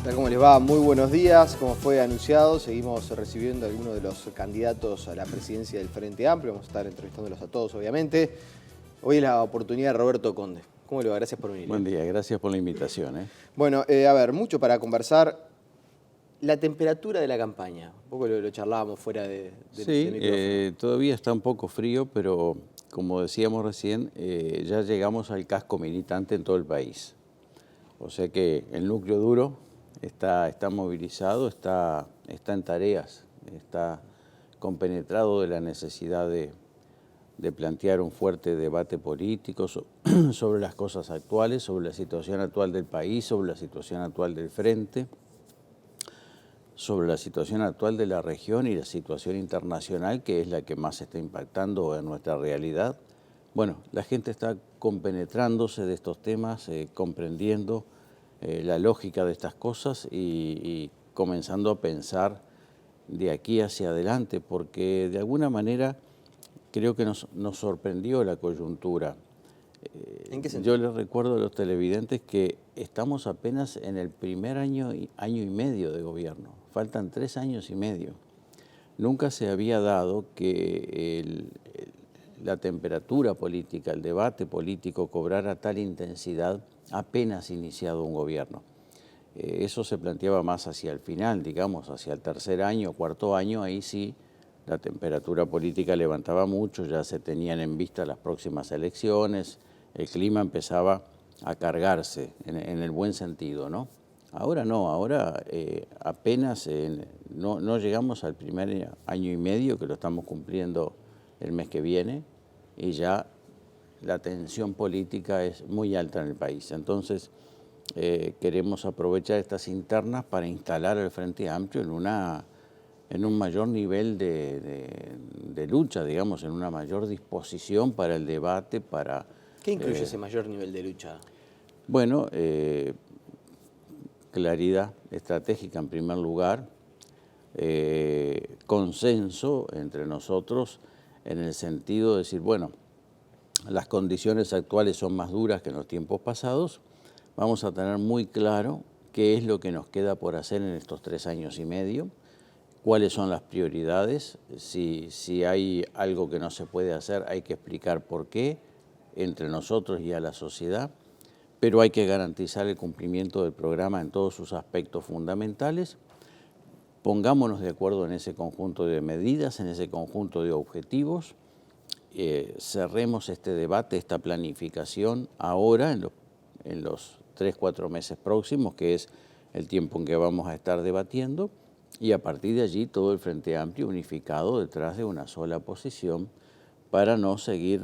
tal? ¿Cómo les va? Muy buenos días. Como fue anunciado, seguimos recibiendo a algunos de los candidatos a la presidencia del Frente Amplio. Vamos a estar entrevistándolos a todos, obviamente. Hoy es la oportunidad de Roberto Conde. ¿Cómo le va? Gracias por venir. Buen día, gracias por la invitación. Bueno, a ver, mucho para conversar. La temperatura de la campaña, un poco lo charlábamos fuera de micrófono. Todavía está un poco frío, pero como decíamos recién, ya llegamos al casco militante en todo el país. O sea que el núcleo duro está movilizado, está en tareas, está compenetrado de la necesidad de plantear un fuerte debate político sobre las cosas actuales, sobre la situación actual del país, sobre la situación actual del Frente, sobre la situación actual de la región y la situación internacional, que es la que más está impactando en nuestra realidad. Bueno, la gente está compenetrándose de estos temas, comprendiendo la lógica de estas cosas y comenzando a pensar de aquí hacia adelante, porque de alguna manera creo que nos sorprendió la coyuntura. ¿En qué sentido? Yo les recuerdo a los televidentes que estamos apenas en el primer año y medio de gobierno. Faltan 3 años y medio. Nunca se había dado que la temperatura política, el debate político cobrara tal intensidad apenas iniciado un gobierno. Eso se planteaba más hacia el final, digamos, hacia el tercer año, cuarto año, ahí sí la temperatura política levantaba mucho, ya se tenían en vista las próximas elecciones, el clima empezaba a cargarse en el buen sentido, ¿no? Ahora no, ahora apenas no llegamos al primer año y medio, que lo estamos cumpliendo el mes que viene, y ya la tensión política es muy alta en el país. Entonces, queremos aprovechar estas internas para instalar al Frente Amplio en un mayor nivel de lucha, digamos, en una mayor disposición para el debate, para... ¿Qué incluye ese mayor nivel de lucha? Bueno, claridad estratégica en primer lugar, consenso entre nosotros en el sentido de decir, bueno, las condiciones actuales son más duras que en los tiempos pasados, vamos a tener muy claro qué es lo que nos queda por hacer en estos 3 años y medio, cuáles son las prioridades, si hay algo que no se puede hacer, hay que explicar por qué entre nosotros y a la sociedad, pero hay que garantizar el cumplimiento del programa en todos sus aspectos fundamentales. Pongámonos de acuerdo en ese conjunto de medidas, en ese conjunto de objetivos, cerremos este debate, esta planificación ahora, en los 3-4 meses próximos, que es el tiempo en que vamos a estar debatiendo, y a partir de allí todo el Frente Amplio unificado detrás de una sola posición para no seguir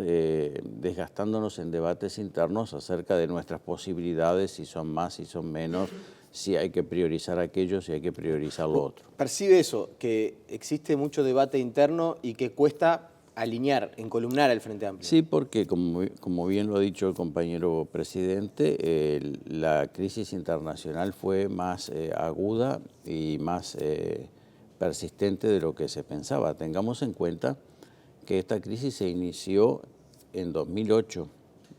desgastándonos en debates internos acerca de nuestras posibilidades, si son más, si son menos, si hay que priorizar aquello, si hay que priorizar lo otro. ¿Percibe eso, que existe mucho debate interno y que cuesta alinear, encolumnar al Frente Amplio? Sí, porque como bien lo ha dicho el compañero presidente, la crisis internacional fue más aguda y más persistente de lo que se pensaba. Tengamos en cuenta que esta crisis se inició en 2008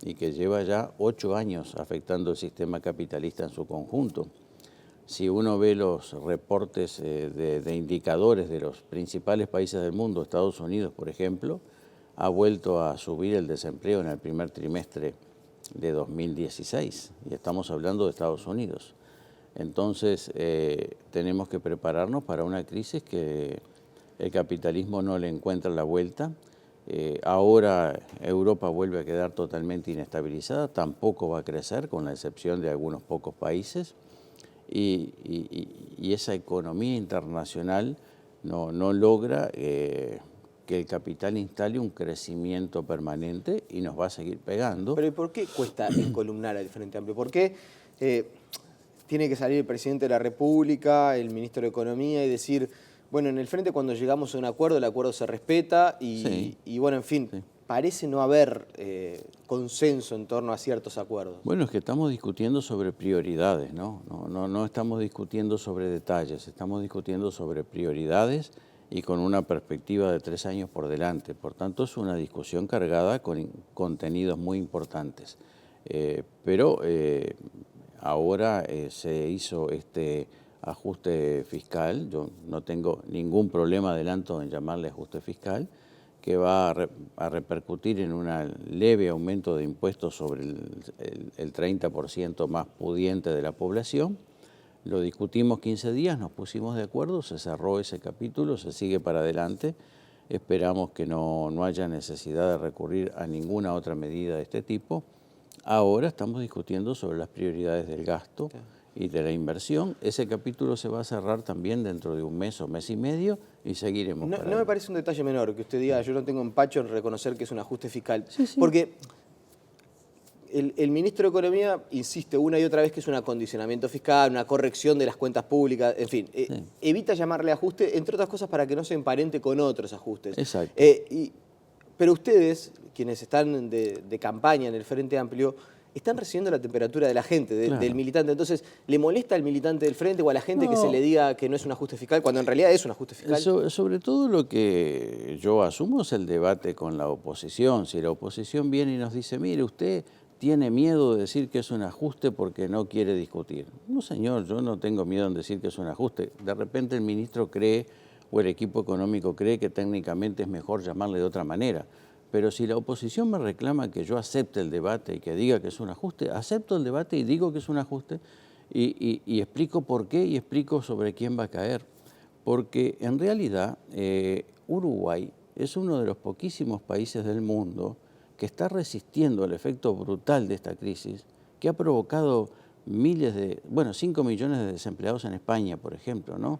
y que lleva ya 8 años afectando el sistema capitalista en su conjunto. Si uno ve los reportes de indicadores de los principales países del mundo, Estados Unidos, por ejemplo, ha vuelto a subir el desempleo en el primer trimestre de 2016, y estamos hablando de Estados Unidos. Entonces, tenemos que prepararnos para una crisis que el capitalismo no le encuentra la vuelta. Ahora Europa vuelve a quedar totalmente inestabilizada, tampoco va a crecer, con la excepción de algunos pocos países, y esa economía internacional no logra que el capital instale un crecimiento permanente y nos va a seguir pegando. Pero ¿y por qué cuesta encolumnar al Frente Amplio? ¿Por qué tiene que salir el presidente de la República, el ministro de Economía y decir, bueno, en el Frente cuando llegamos a un acuerdo, el acuerdo se respeta y bueno, en fin, sí, parece no haber consenso en torno a ciertos acuerdos? Bueno, es que estamos discutiendo sobre prioridades, ¿no? No estamos discutiendo sobre detalles, estamos discutiendo sobre prioridades y con una perspectiva de 3 años por delante. Por tanto, es una discusión cargada con contenidos muy importantes. Pero ahora se hizo este ajuste fiscal, yo no tengo ningún problema, adelanto, en llamarle ajuste fiscal, que va a repercutir en un leve aumento de impuestos sobre el 30% más pudiente de la población. Lo discutimos 15 días, nos pusimos de acuerdo, se cerró ese capítulo, se sigue para adelante. Esperamos que no haya necesidad de recurrir a ninguna otra medida de este tipo. Ahora estamos discutiendo sobre las prioridades del gasto y de la inversión. Ese capítulo se va a cerrar también dentro de un mes o mes y medio y seguiremos. No me parece un detalle menor que usted diga, yo no tengo empacho en reconocer que es un ajuste fiscal. Sí, sí. Porque el ministro de Economía insiste una y otra vez que es un acondicionamiento fiscal, una corrección de las cuentas públicas, en fin. Evita llamarle ajuste, entre otras cosas, para que no se emparente con otros ajustes. Exacto. Pero ustedes, quienes están de campaña en el Frente Amplio, están recibiendo la temperatura de la gente, Claro. del militante. Entonces, ¿le molesta al militante del Frente o a la gente que se le diga que no es un ajuste fiscal, cuando en realidad es un ajuste fiscal? Sobre todo lo que yo asumo es el debate con la oposición. Si la oposición viene y nos dice, mire, usted tiene miedo de decir que es un ajuste porque no quiere discutir. No, señor, yo no tengo miedo en decir que es un ajuste. De repente el ministro cree, o el equipo económico cree, que técnicamente es mejor llamarle de otra manera. Pero si la oposición me reclama que yo acepte el debate y que diga que es un ajuste, acepto el debate y digo que es un ajuste y explico por qué y explico sobre quién va a caer. Porque en realidad Uruguay es uno de los poquísimos países del mundo que está resistiendo el efecto brutal de esta crisis, que ha provocado 5 millones de desempleados en España, por ejemplo, ¿no?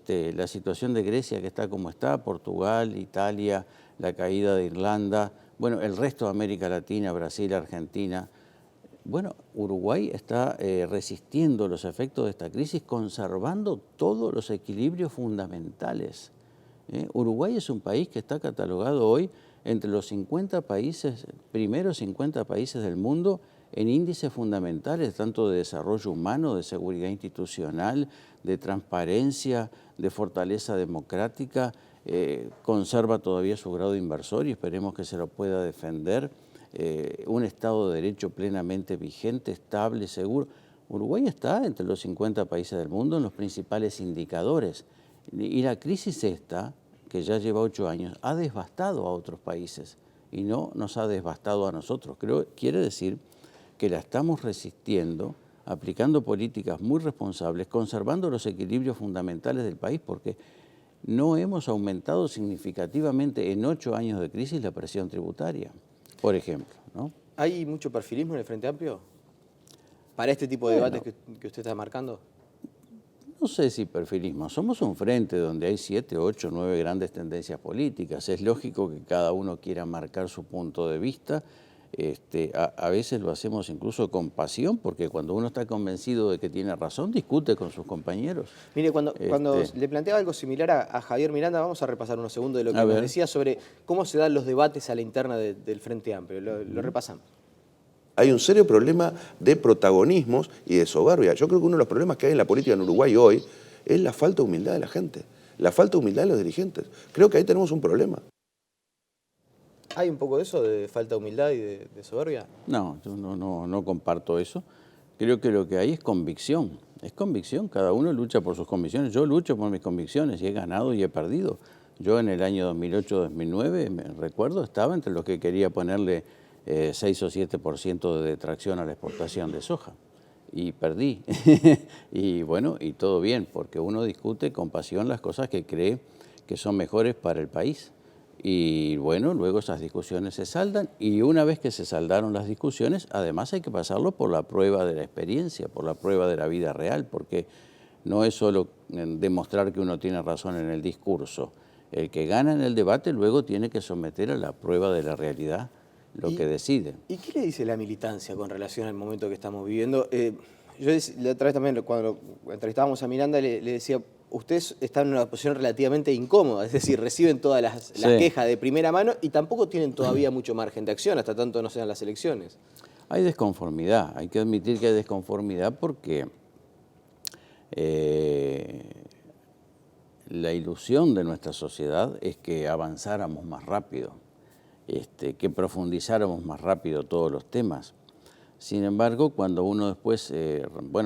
La situación de Grecia, que está como está, Portugal, Italia, la caída de Irlanda, bueno, el resto de América Latina, Brasil, Argentina. Bueno, Uruguay está resistiendo los efectos de esta crisis, conservando todos los equilibrios fundamentales. Uruguay es un país que está catalogado hoy entre los 50 países, primeros 50 países del mundo, en índices fundamentales, tanto de desarrollo humano, de seguridad institucional, de transparencia, de fortaleza democrática. Conserva todavía su grado inversor y esperemos que se lo pueda defender. Un Estado de Derecho plenamente vigente, estable, seguro. Uruguay está entre los 50 países del mundo en los principales indicadores. Y la crisis esta, que ya lleva 8 años, ha devastado a otros países y no nos ha devastado a nosotros. Quiere decir que la estamos resistiendo, aplicando políticas muy responsables, conservando los equilibrios fundamentales del país, porque no hemos aumentado significativamente en 8 años de crisis la presión tributaria, por ejemplo, ¿no? ¿Hay mucho perfilismo en el Frente Amplio para este tipo de debates que usted está marcando? No sé si perfilismo. Somos un frente donde hay 7, 8, 9 grandes tendencias políticas. Es lógico que cada uno quiera marcar su punto de vista. A veces lo hacemos incluso con pasión, porque cuando uno está convencido de que tiene razón, discute con sus compañeros. Mire, cuando le planteaba algo similar a Javier Miranda, vamos a repasar unos segundos de lo que nos decía sobre cómo se dan los debates a la interna del Frente Amplio. Lo repasamos. Hay un serio problema de protagonismos y de soberbia. Yo creo que uno de los problemas que hay en la política en Uruguay hoy es la falta de humildad de la gente, la falta de humildad de los dirigentes. Creo que ahí tenemos un problema. ¿Hay un poco de eso, de falta de humildad y de soberbia? No, yo no comparto eso. Creo que lo que hay es convicción. Es convicción, cada uno lucha por sus convicciones. Yo lucho por mis convicciones y he ganado y he perdido. Yo en el año 2008-2009, me recuerdo, estaba entre los que quería ponerle 6 o 7% de detracción a la exportación de soja. Y perdí. Y bueno, y todo bien, porque uno discute con pasión las cosas que cree que son mejores para el país. Y bueno, luego esas discusiones se saldan y una vez que se saldaron las discusiones, además hay que pasarlo por la prueba de la experiencia, por la prueba de la vida real, porque no es solo demostrar que uno tiene razón en el discurso. El que gana en el debate luego tiene que someter a la prueba de la realidad lo que decide. ¿Y qué le dice la militancia con relación al momento que estamos viviendo? Yo la otra vez también, cuando entrevistábamos a Miranda, le decía, ustedes están en una posición relativamente incómoda, es decir, reciben todas las quejas de primera mano y tampoco tienen todavía mucho margen de acción, hasta tanto no sean las elecciones. Hay desconformidad, hay que admitir que hay desconformidad porque la ilusión de nuestra sociedad es que avanzáramos más rápido, que profundizáramos más rápido todos los temas. Sin embargo, cuando uno después,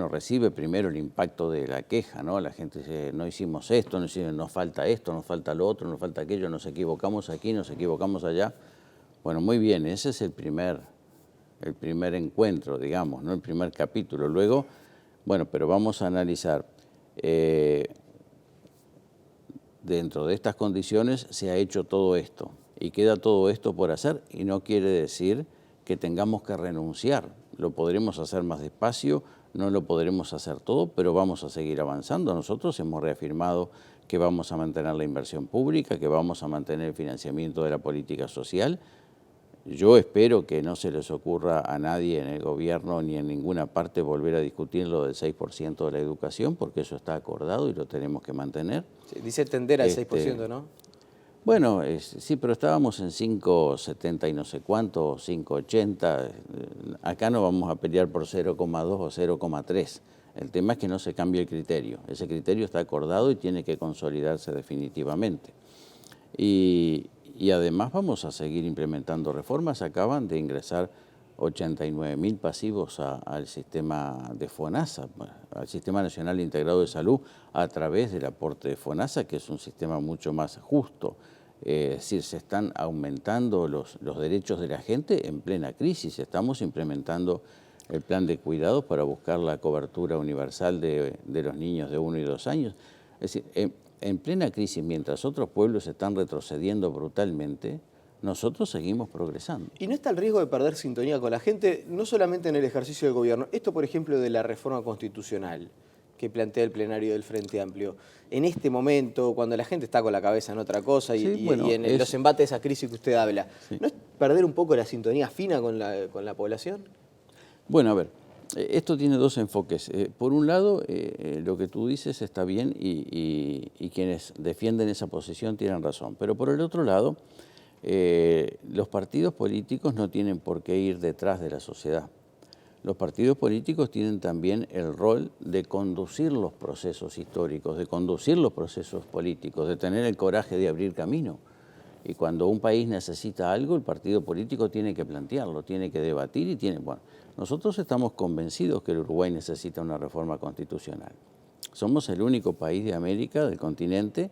recibe primero el impacto de la queja, ¿no? La gente dice, no hicimos esto, nos falta esto, nos falta lo otro, nos falta aquello, nos equivocamos aquí, nos equivocamos allá. Bueno, muy bien, ese es el primer encuentro, digamos, ¿no? El primer capítulo. Luego, bueno, pero vamos a analizar. Dentro de estas condiciones se ha hecho todo esto y queda todo esto por hacer y no quiere decir que tengamos que renunciar. Lo podremos hacer más despacio, no lo podremos hacer todo, pero vamos a seguir avanzando. Nosotros hemos reafirmado que vamos a mantener la inversión pública, que vamos a mantener el financiamiento de la política social. Yo espero que no se les ocurra a nadie en el gobierno ni en ninguna parte volver a discutir lo del 6% de la educación, porque eso está acordado y lo tenemos que mantener. Sí, dice tender al 6%, ¿no? Bueno, sí, pero estábamos en 5,70 y no sé cuánto, 5,80. Acá no vamos a pelear por 0,2 o 0,3. El tema es que no se cambie el criterio. Ese criterio está acordado y tiene que consolidarse definitivamente. Y además vamos a seguir implementando reformas. Acaban de ingresar 89.000 pasivos al sistema de FONASA, al Sistema Nacional Integrado de Salud, a través del aporte de FONASA, que es un sistema mucho más justo. Es decir, se están aumentando los derechos de la gente en plena crisis. Estamos implementando el plan de cuidados para buscar la cobertura universal de los niños de 1 y 2 años. Es decir, en plena crisis, mientras otros pueblos están retrocediendo brutalmente, nosotros seguimos progresando. ¿Y no está el riesgo de perder sintonía con la gente, no solamente en el ejercicio del gobierno? Esto, por ejemplo, de la reforma constitucional que plantea el plenario del Frente Amplio, en este momento, cuando la gente está con la cabeza en otra cosa y en los embates de esa crisis que usted habla, sí, ¿no es perder un poco la sintonía fina con la población? Bueno, a ver, esto tiene dos enfoques. Por un lado, lo que tú dices está bien y quienes defienden esa posición tienen razón. Pero por el otro lado, los partidos políticos no tienen por qué ir detrás de la sociedad. Los partidos políticos tienen también el rol de conducir los procesos históricos, de conducir los procesos políticos, de tener el coraje de abrir camino. Y cuando un país necesita algo, el partido político tiene que plantearlo, tiene que debatir y tiene... Bueno, nosotros estamos convencidos que el Uruguay necesita una reforma constitucional. Somos el único país de América, del continente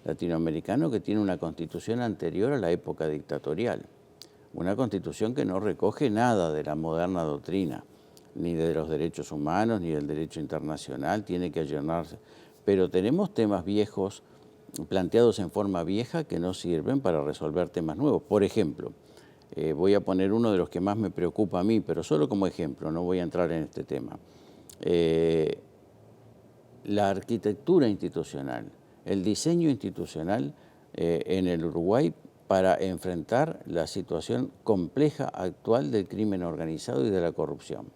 latinoamericano, que tiene una constitución anterior a la época dictatorial. Una constitución que no recoge nada de la moderna doctrina, ni de los derechos humanos, ni del derecho internacional, tiene que allanarse. Pero tenemos temas viejos, planteados en forma vieja, que no sirven para resolver temas nuevos. Por ejemplo, voy a poner uno de los que más me preocupa a mí, pero solo como ejemplo, no voy a entrar en este tema. La arquitectura institucional, el diseño institucional en el Uruguay para enfrentar la situación compleja actual del crimen organizado y de la corrupción.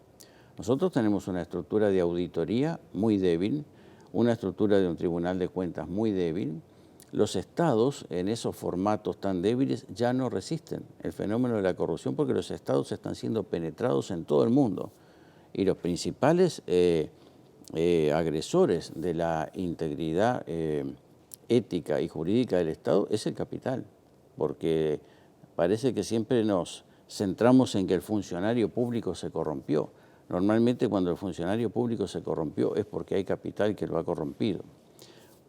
Nosotros tenemos una estructura de auditoría muy débil, una estructura de un tribunal de cuentas muy débil. Los estados en esos formatos tan débiles ya no resisten el fenómeno de la corrupción porque los estados están siendo penetrados en todo el mundo y los principales agresores de la integridad ética y jurídica del Estado es el capital, porque parece que siempre nos centramos en que el funcionario público se corrompió. Normalmente cuando el funcionario público se corrompió es porque hay capital que lo ha corrompido.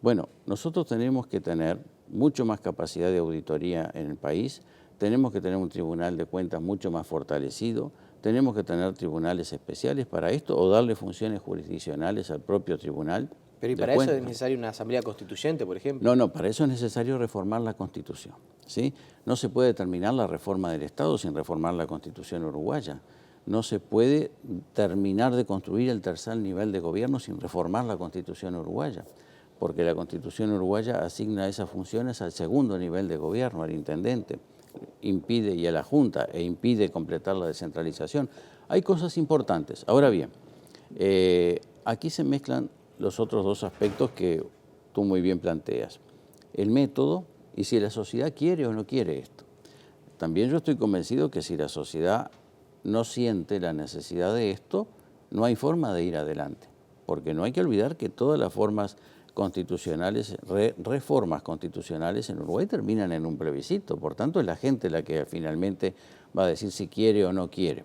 Bueno, nosotros tenemos que tener mucho más capacidad de auditoría en el país, tenemos que tener un tribunal de cuentas mucho más fortalecido, tenemos que tener tribunales especiales para esto o darle funciones jurisdiccionales al propio tribunal. Pero ¿y para eso es necesaria una asamblea constituyente, por ejemplo? No, para eso es necesario reformar la Constitución, ¿sí? No se puede terminar la reforma del Estado sin reformar la Constitución uruguaya. No se puede terminar de construir el tercer nivel de gobierno sin reformar la Constitución uruguaya, porque la Constitución uruguaya asigna esas funciones al segundo nivel de gobierno, al intendente, impide y a la Junta e impide completar la descentralización. Hay cosas importantes. Ahora bien, aquí se mezclan los otros dos aspectos que tú muy bien planteas. El método y si la sociedad quiere o no quiere esto. También yo estoy convencido que si la sociedad no siente la necesidad de esto, no hay forma de ir adelante. Porque no hay que olvidar que todas las formas constitucionales, reformas constitucionales en Uruguay terminan en un plebiscito. Por tanto, es la gente la que finalmente va a decir si quiere o no quiere.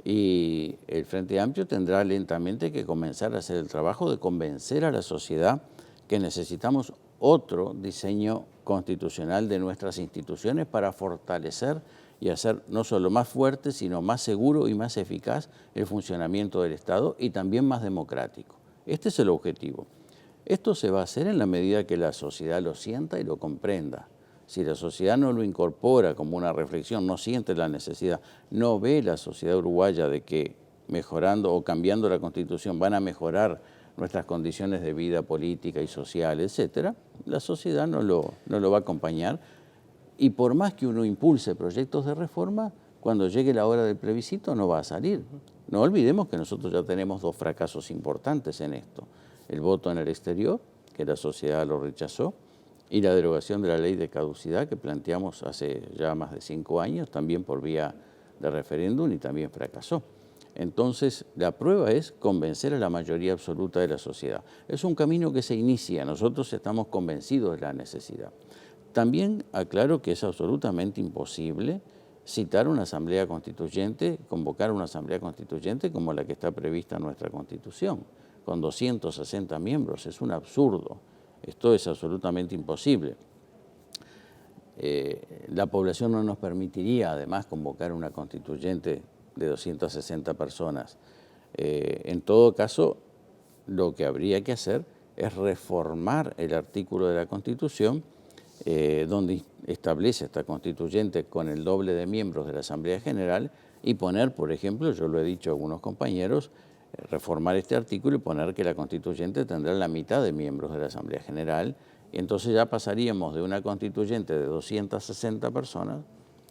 Y el Frente Amplio tendrá lentamente que comenzar a hacer el trabajo de convencer a la sociedad que necesitamos otro diseño constitucional de nuestras instituciones para fortalecer y hacer no solo más fuerte, sino más seguro y más eficaz el funcionamiento del Estado y también más democrático. Este es el objetivo. Esto se va a hacer en la medida que la sociedad lo sienta y lo comprenda. Si la sociedad no lo incorpora como una reflexión, no siente la necesidad, no ve la sociedad uruguaya de que mejorando o cambiando la Constitución van a mejorar nuestras condiciones de vida política y social, etcétera, la sociedad no lo va a acompañar. Y por más que uno impulse proyectos de reforma, cuando llegue la hora del plebiscito no va a salir. No olvidemos que nosotros ya tenemos 2 fracasos importantes en esto. El voto en el exterior, que la sociedad lo rechazó, y la derogación de la ley de caducidad que planteamos hace ya más de 5 años, también por vía de referéndum, y también fracasó. Entonces, la prueba es convencer a la mayoría absoluta de la sociedad. Es un camino que se inicia, nosotros estamos convencidos de la necesidad. También aclaro que es absolutamente imposible citar una asamblea constituyente, convocar una asamblea constituyente como la que está prevista en nuestra Constitución, con 260 miembros. Es un absurdo. Esto es absolutamente imposible. La población no nos permitiría, además, convocar una constituyente de 260 personas. En todo caso, lo que habría que hacer es reformar el artículo de la Constitución donde establece esta constituyente con el doble de miembros de la Asamblea General y poner, por ejemplo, yo lo he dicho a algunos compañeros, reformar este artículo y poner que la constituyente tendrá la mitad de miembros de la Asamblea General, y entonces ya pasaríamos de una constituyente de 260 personas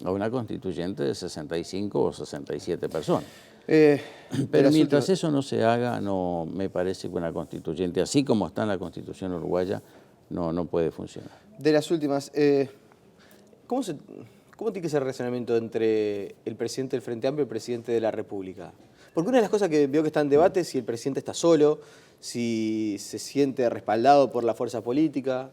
a una constituyente de 65 o 67 personas. Pero mientras eso no se haga, no me parece que una constituyente, así como está en la Constitución uruguaya, no puede funcionar. De las últimas, ¿cómo tiene que ser el relacionamiento entre el presidente del Frente Amplio y el presidente de la República? Porque una de las cosas que veo que está en debate es si el presidente está solo, si se siente respaldado por la fuerza política.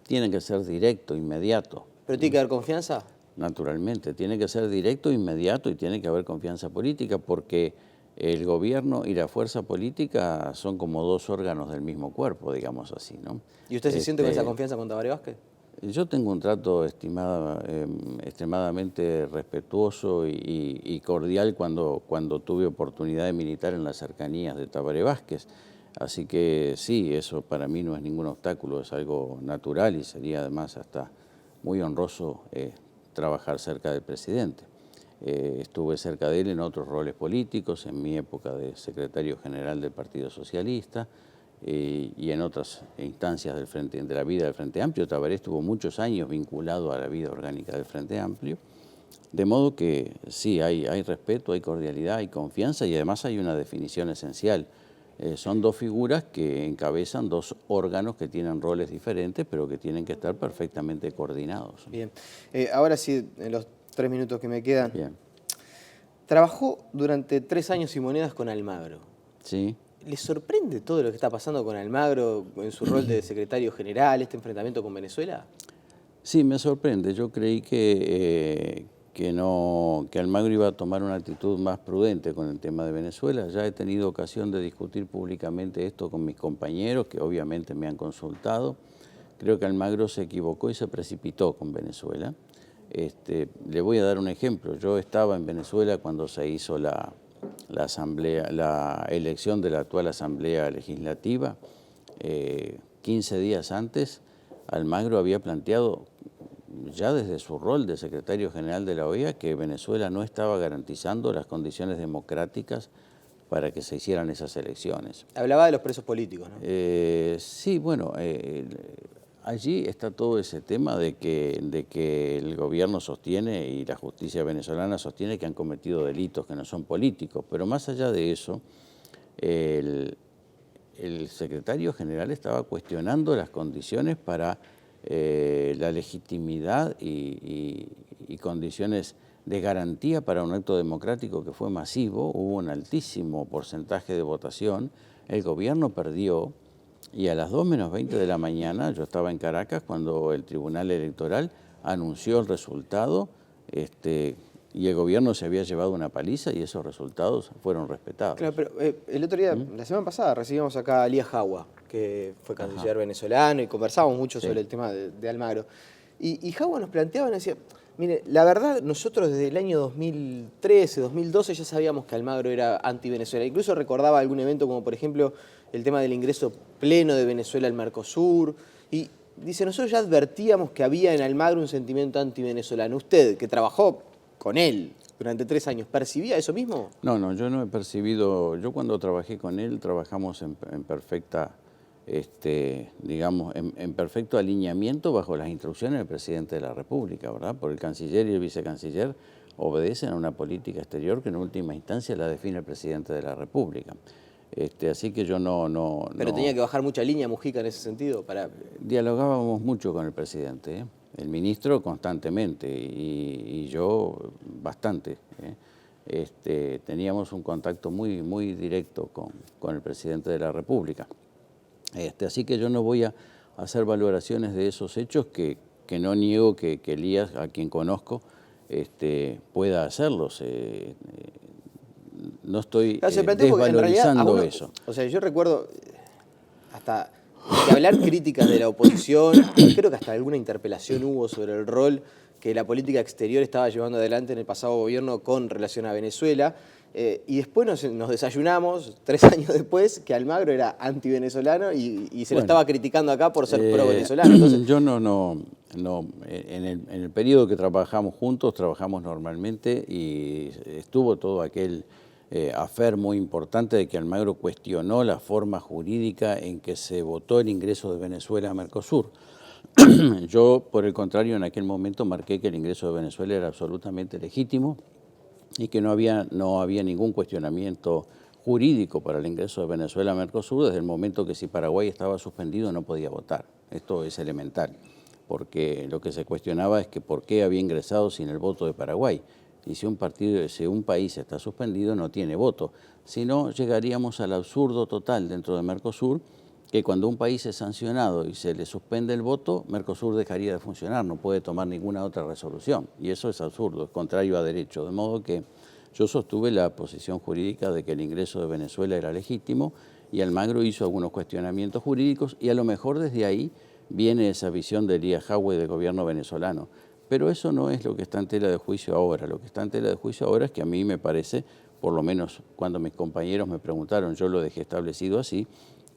Tiene que ser directo, inmediato. ¿Pero tiene que haber confianza? Naturalmente, tiene que ser directo, inmediato y tiene que haber confianza política porque el gobierno y la fuerza política son como 2 órganos del mismo cuerpo, digamos así, ¿no? ¿Y usted se siente con esa confianza con Tabaré Vázquez? Yo tengo un trato extremadamente respetuoso y cordial cuando tuve oportunidad de militar en las cercanías de Tabaré Vázquez. Así que sí, eso para mí no es ningún obstáculo, es algo natural y sería además hasta muy honroso trabajar cerca del presidente. Estuve cerca de él en otros roles políticos, en mi época de secretario general del Partido Socialista y en otras instancias de la vida del Frente Amplio. Tabaré estuvo muchos años vinculado a la vida orgánica del Frente Amplio, de modo que sí, hay respeto, hay cordialidad, hay confianza y además hay una definición esencial. Son 2 figuras que encabezan 2 órganos que tienen roles diferentes, pero que tienen que estar perfectamente coordinados. Bien. Ahora sí, en los 3 minutos que me quedan. Bien. Trabajó durante 3 años y monedas con Almagro. Sí. ¿Le sorprende todo lo que está pasando con Almagro en su rol de secretario general, este enfrentamiento con Venezuela? Sí, me sorprende. Yo creí que Almagro iba a tomar una actitud más prudente con el tema de Venezuela. Ya he tenido ocasión de discutir públicamente esto con mis compañeros, que obviamente me han consultado. Creo que Almagro se equivocó y se precipitó con Venezuela. Le voy a dar un ejemplo. Yo estaba en Venezuela cuando se hizo la elección de la actual Asamblea Legislativa. 15 días antes, Almagro había planteado, ya desde su rol de secretario general de la OEA, que Venezuela no estaba garantizando las condiciones democráticas para que se hicieran esas elecciones. Hablaba de los presos políticos, ¿no? Sí, bueno, allí está todo ese tema de que el gobierno sostiene y la justicia venezolana sostiene que han cometido delitos que no son políticos, pero más allá de eso, el secretario general estaba cuestionando las condiciones para la legitimidad y condiciones de garantía para un acto democrático que fue masivo. Hubo un altísimo porcentaje de votación, el gobierno perdió y a las 2:20 de la mañana, yo estaba en Caracas cuando el Tribunal Electoral anunció el resultado y el gobierno se había llevado una paliza y esos resultados fueron respetados. Claro, pero el otro día, la semana pasada, recibimos acá a Elías Jagua, que fue canciller venezolano, y conversábamos mucho sobre el tema de Almagro. Y Jagua nos planteaba, nos decía, mire, la verdad, nosotros desde el año 2013, 2012 ya sabíamos que Almagro era anti-Venezuela. Incluso recordaba algún evento como, por ejemplo, el tema del ingreso pleno de Venezuela al Mercosur. Y dice, nosotros ya advertíamos que había en Almagro un sentimiento anti-venezolano. Usted, que trabajó con él durante 3 años, ¿percibía eso mismo? No, yo no he percibido. Yo cuando trabajé con él, trabajamos en perfecta, digamos, en perfecto alineamiento bajo las instrucciones del presidente de la República, ¿verdad? Porque el canciller y el vicecanciller obedecen a una política exterior que en última instancia la define el presidente de la República. Así que yo no... Pero tenía que bajar mucha línea Mujica en ese sentido para... Dialogábamos mucho con el presidente, ¿eh? El ministro constantemente y yo bastante, ¿eh? Teníamos un contacto muy directo con el presidente de la República. Así que yo no voy a hacer valoraciones de esos hechos que no niego que Elías, a quien conozco, pueda hacerlos. No estoy desvalorizando eso. O sea, yo recuerdo hasta que hablar críticas de la oposición, creo que hasta alguna interpelación hubo sobre el rol que la política exterior estaba llevando adelante en el pasado gobierno con relación a Venezuela. Y después nos desayunamos, 3 años después, que Almagro era anti-venezolano y se lo estaba criticando acá por ser pro-venezolano. Entonces, yo en el periodo que trabajamos juntos, trabajamos normalmente y estuvo todo aquel afer muy importante de que Almagro cuestionó la forma jurídica en que se votó el ingreso de Venezuela a Mercosur. Yo, por el contrario, en aquel momento marqué que el ingreso de Venezuela era absolutamente legítimo y que no había ningún cuestionamiento jurídico para el ingreso de Venezuela a Mercosur desde el momento que si Paraguay estaba suspendido no podía votar. Esto es elemental, porque lo que se cuestionaba es que por qué había ingresado sin el voto de Paraguay. Y si un país está suspendido no tiene voto, si no llegaríamos al absurdo total dentro de Mercosur, que cuando un país es sancionado y se le suspende el voto, Mercosur dejaría de funcionar, no puede tomar ninguna otra resolución. Y eso es absurdo, es contrario a derecho. De modo que yo sostuve la posición jurídica de que el ingreso de Venezuela era legítimo y Almagro hizo algunos cuestionamientos jurídicos y a lo mejor desde ahí viene esa visión de Elías Jagua y del gobierno venezolano. Pero eso no es lo que está en tela de juicio ahora. Lo que está en tela de juicio ahora es que a mí me parece, por lo menos cuando mis compañeros me preguntaron, yo lo dejé establecido así,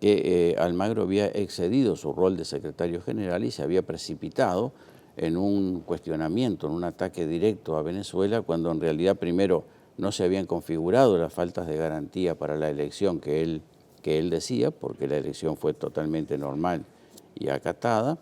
que Almagro había excedido su rol de secretario general y se había precipitado en un cuestionamiento, en un ataque directo a Venezuela, cuando en realidad primero no se habían configurado las faltas de garantía para la elección que él decía, porque la elección fue totalmente normal y acatada.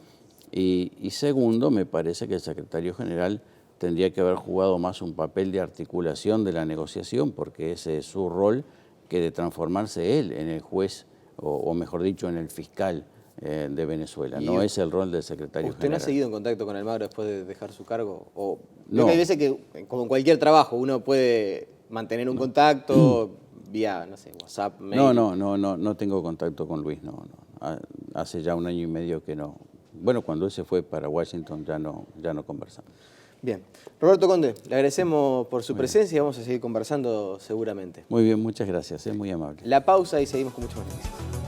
Y segundo, me parece que el secretario general tendría que haber jugado más un papel de articulación de la negociación, porque ese es su rol, que de transformarse él en el juez, o mejor dicho, en el fiscal de Venezuela. No es el rol del secretario general. ¿Usted no ha seguido en contacto con Almagro después de dejar su cargo? No. Hay veces que, como en cualquier trabajo, uno puede mantener un contacto vía, no sé, WhatsApp, mail. No tengo contacto con Luis, no. Hace ya 1 año y medio que no. Bueno, cuando él se fue para Washington ya no conversamos. Bien. Roberto Conde, le agradecemos por su presencia y vamos a seguir conversando seguramente. Muy bien, muchas gracias, es muy amable. La pausa y seguimos con mucho más noticias.